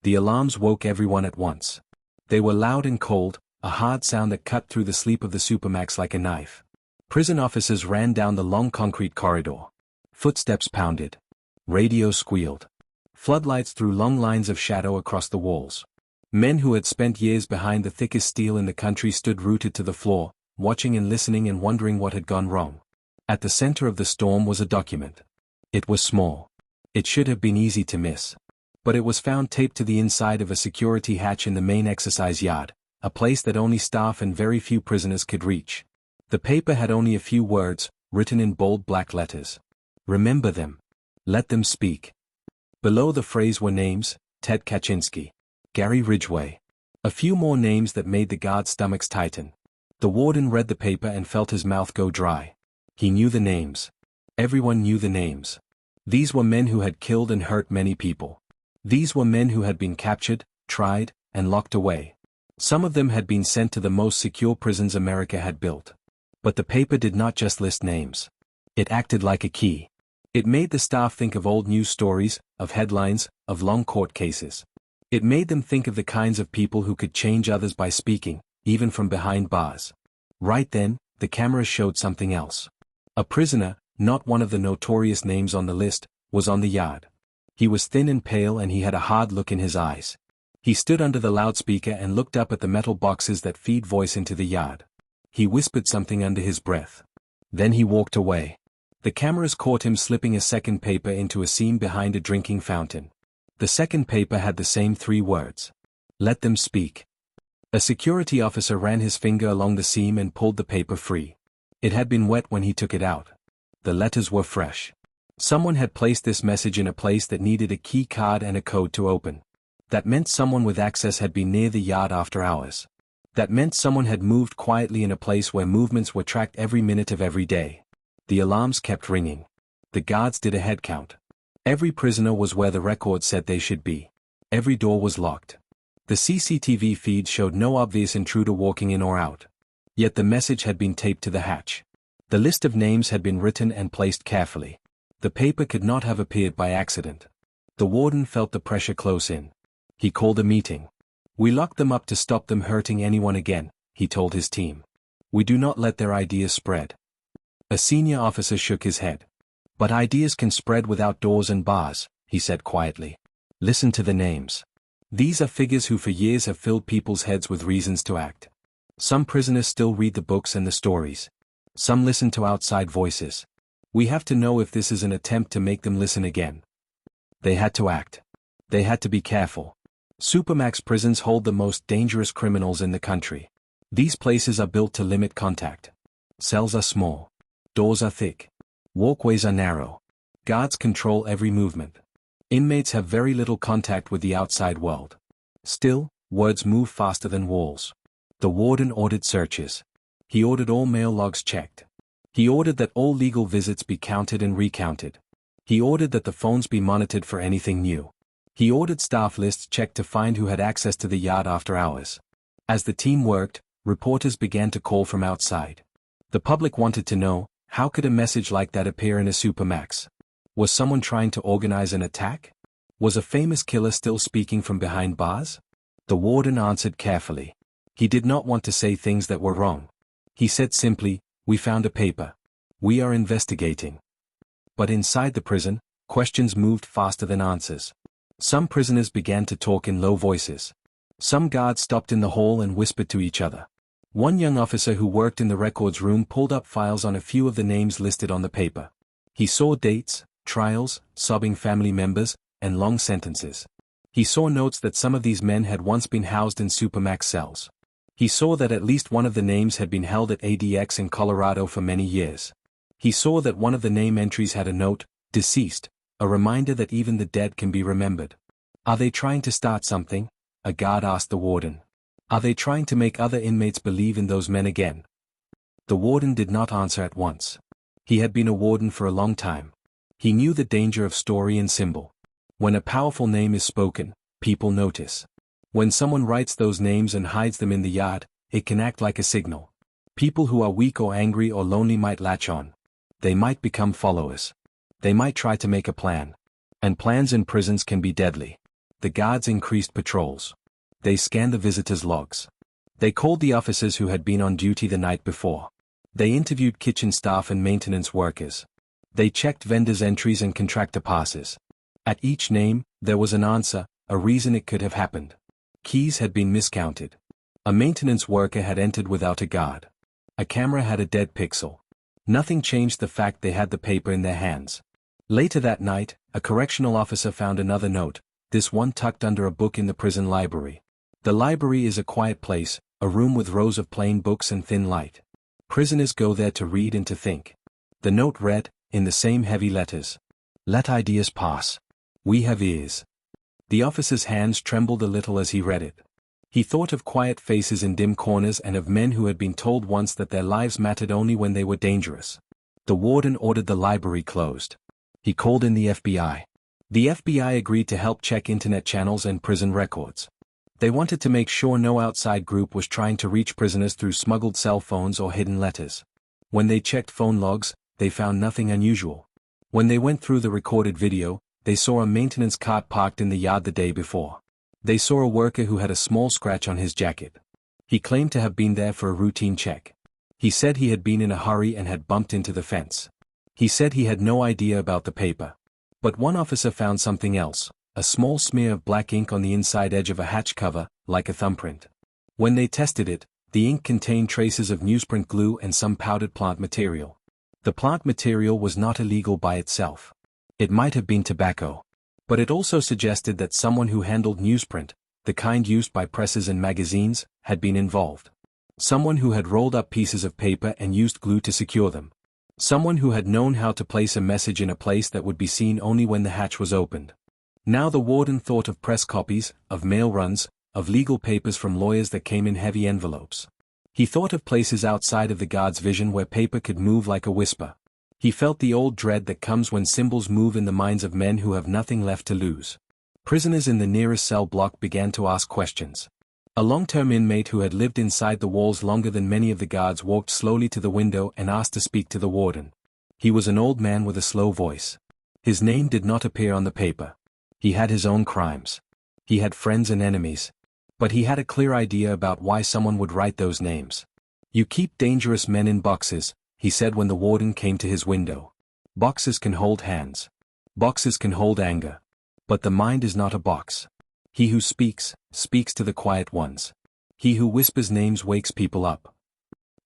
The alarms woke everyone at once. They were loud and cold, a hard sound that cut through the sleep of the Supermax like a knife. Prison officers ran down the long concrete corridor. Footsteps pounded. Radios squealed. Floodlights threw long lines of shadow across the walls. Men who had spent years behind the thickest steel in the country stood rooted to the floor, watching and listening and wondering what had gone wrong. At the center of the storm was a document. It was small. It should have been easy to miss. But it was found taped to the inside of a security hatch in the main exercise yard, a place that only staff and very few prisoners could reach. The paper had only a few words, written in bold black letters. Remember them. Let them speak. Below the phrase were names: Ted Kaczynski, Gary Ridgway. A few more names that made the guards' stomachs tighten. The warden read the paper and felt his mouth go dry. He knew the names. Everyone knew the names. These were men who had killed and hurt many people. These were men who had been captured, tried, and locked away. Some of them had been sent to the most secure prisons America had built. But the paper did not just list names. It acted like a key. It made the staff think of old news stories, of headlines, of long court cases. It made them think of the kinds of people who could change others by speaking, even from behind bars. Right then, the cameras showed something else. A prisoner, not one of the notorious names on the list, was on the yard. He was thin and pale and he had a hard look in his eyes. He stood under the loudspeaker and looked up at the metal boxes that feed voice into the yard. He whispered something under his breath. Then he walked away. The cameras caught him slipping a second paper into a seam behind a drinking fountain. The second paper had the same 3 words. Let them speak. A security officer ran his finger along the seam and pulled the paper free. It had been wet when he took it out. The letters were fresh. Someone had placed this message in a place that needed a key card and a code to open. That meant someone with access had been near the yard after hours. That meant someone had moved quietly in a place where movements were tracked every minute of every day. The alarms kept ringing. The guards did a head count. Every prisoner was where the record said they should be. Every door was locked. The CCTV feed showed no obvious intruder walking in or out. Yet the message had been taped to the hatch. The list of names had been written and placed carefully. The paper could not have appeared by accident. The warden felt the pressure close in. He called a meeting. We locked them up to stop them hurting anyone again, he told his team. We do not let their ideas spread. A senior officer shook his head. But ideas can spread without doors and bars, he said quietly. Listen to the names. These are figures who for years have filled people's heads with reasons to act. Some prisoners still read the books and the stories. Some listen to outside voices. We have to know if this is an attempt to make them listen again. They had to act. They had to be careful. Supermax prisons hold the most dangerous criminals in the country. These places are built to limit contact. Cells are small. Doors are thick. Walkways are narrow. Guards control every movement. Inmates have very little contact with the outside world. Still, words move faster than walls. The warden ordered searches. He ordered all mail logs checked. He ordered that all legal visits be counted and recounted. He ordered that the phones be monitored for anything new. He ordered staff lists checked to find who had access to the yard after hours. As the team worked, reporters began to call from outside. The public wanted to know, how could a message like that appear in a Supermax? Was someone trying to organize an attack? Was a famous killer still speaking from behind bars? The warden answered carefully. He did not want to say things that were wrong. He said simply, we found a paper. We are investigating. But inside the prison, questions moved faster than answers. Some prisoners began to talk in low voices. Some guards stopped in the hall and whispered to each other. One young officer who worked in the records room pulled up files on a few of the names listed on the paper. He saw dates, trials, sobbing family members, and long sentences. He saw notes that some of these men had once been housed in Supermax cells. He saw that at least one of the names had been held at ADX in Colorado for many years. He saw that one of the name entries had a note, deceased, a reminder that even the dead can be remembered. Are they trying to start something? A guard asked the warden. Are they trying to make other inmates believe in those men again? The warden did not answer at once. He had been a warden for a long time. He knew the danger of story and symbol. When a powerful name is spoken, people notice. When someone writes those names and hides them in the yard, it can act like a signal. People who are weak or angry or lonely might latch on. They might become followers. They might try to make a plan. And plans in prisons can be deadly. The guards increased patrols. They scanned the visitors' logs. They called the officers who had been on duty the night before. They interviewed kitchen staff and maintenance workers. They checked vendors' entries and contractor passes. At each name, there was an answer, a reason it could have happened. Keys had been miscounted. A maintenance worker had entered without a guard. A camera had a dead pixel. Nothing changed the fact they had the paper in their hands. Later that night, a correctional officer found another note, this one tucked under a book in the prison library. The library is a quiet place, a room with rows of plain books and thin light. Prisoners go there to read and to think. The note read, in the same heavy letters, "Let ideas pass. We have ears." The officer's hands trembled a little as he read it. He thought of quiet faces in dim corners and of men who had been told once that their lives mattered only when they were dangerous. The warden ordered the library closed. He called in the FBI. The FBI agreed to help check internet channels and prison records. They wanted to make sure no outside group was trying to reach prisoners through smuggled cell phones or hidden letters. When they checked phone logs, they found nothing unusual. When they went through the recorded video, they saw a maintenance cart parked in the yard the day before. They saw a worker who had a small scratch on his jacket. He claimed to have been there for a routine check. He said he had been in a hurry and had bumped into the fence. He said he had no idea about the paper. But one officer found something else, a small smear of black ink on the inside edge of a hatch cover, like a thumbprint. When they tested it, the ink contained traces of newsprint glue and some powdered plant material. The plant material was not illegal by itself. It might have been tobacco. But it also suggested that someone who handled newsprint, the kind used by presses and magazines, had been involved. Someone who had rolled up pieces of paper and used glue to secure them. Someone who had known how to place a message in a place that would be seen only when the hatch was opened. Now the warden thought of press copies, of mail runs, of legal papers from lawyers that came in heavy envelopes. He thought of places outside of the guard's vision where paper could move like a whisper. He felt the old dread that comes when symbols move in the minds of men who have nothing left to lose. Prisoners in the nearest cell block began to ask questions. A long-term inmate who had lived inside the walls longer than many of the guards walked slowly to the window and asked to speak to the warden. He was an old man with a slow voice. His name did not appear on the paper. He had his own crimes. He had friends and enemies. But he had a clear idea about why someone would write those names. "You keep dangerous men in boxes," he said when the warden came to his window. "Boxes can hold hands. Boxes can hold anger. But the mind is not a box. He who speaks, speaks to the quiet ones. He who whispers names wakes people up."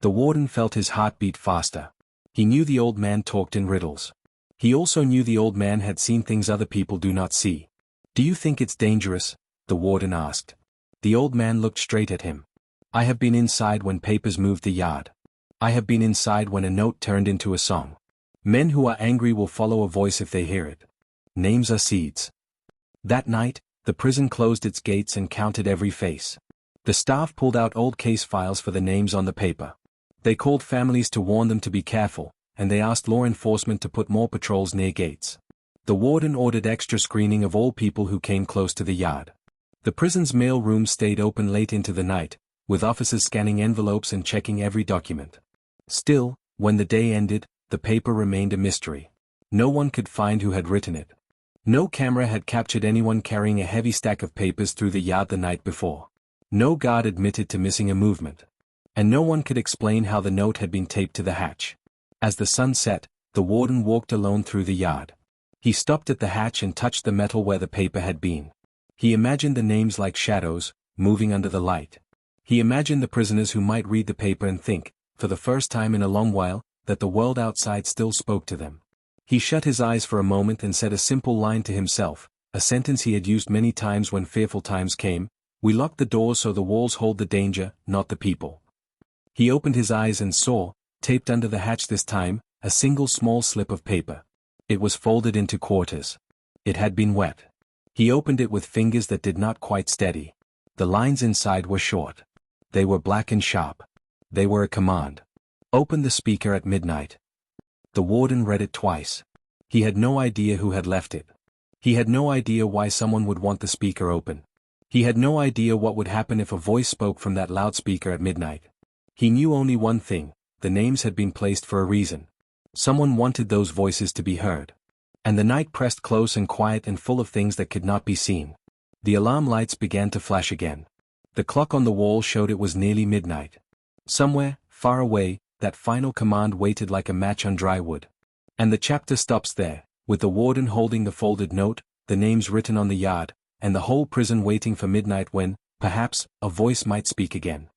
The warden felt his heart beat faster. He knew the old man talked in riddles. He also knew the old man had seen things other people do not see. "Do you think it's dangerous?" the warden asked. The old man looked straight at him. "I have been inside when papers moved the yard. I have been inside when a note turned into a song. Men who are angry will follow a voice if they hear it. Names are seeds." That night, the prison closed its gates and counted every face. The staff pulled out old case files for the names on the paper. They called families to warn them to be careful, and they asked law enforcement to put more patrols near gates. The warden ordered extra screening of all people who came close to the yard. The prison's mail room stayed open late into the night, with officers scanning envelopes and checking every document. Still, when the day ended, the paper remained a mystery. No one could find who had written it. No camera had captured anyone carrying a heavy stack of papers through the yard the night before. No guard admitted to missing a movement. And no one could explain how the note had been taped to the hatch. As the sun set, the warden walked alone through the yard. He stopped at the hatch and touched the metal where the paper had been. He imagined the names like shadows, moving under the light. He imagined the prisoners who might read the paper and think, for the first time in a long while, that the world outside still spoke to them. He shut his eyes for a moment and said a simple line to himself, a sentence he had used many times when fearful times came: "We lock the doors so the walls hold the danger, not the people." He opened his eyes and saw, taped under the hatch this time, a single small slip of paper. It was folded into quarters. It had been wet. He opened it with fingers that did not quite steady. The lines inside were short. They were black and sharp. They were a command. "Open the speaker at midnight." The warden read it twice. He had no idea who had left it. He had no idea why someone would want the speaker open. He had no idea what would happen if a voice spoke from that loudspeaker at midnight. He knew only one thing: the names had been placed for a reason. Someone wanted those voices to be heard. And the night pressed close and quiet and full of things that could not be seen. The alarm lights began to flash again. The clock on the wall showed it was nearly midnight. Somewhere, far away, that final command waited like a match on dry wood. And the chapter stops there, with the warden holding the folded note, the names written on the yard, and the whole prison waiting for midnight when, perhaps, a voice might speak again.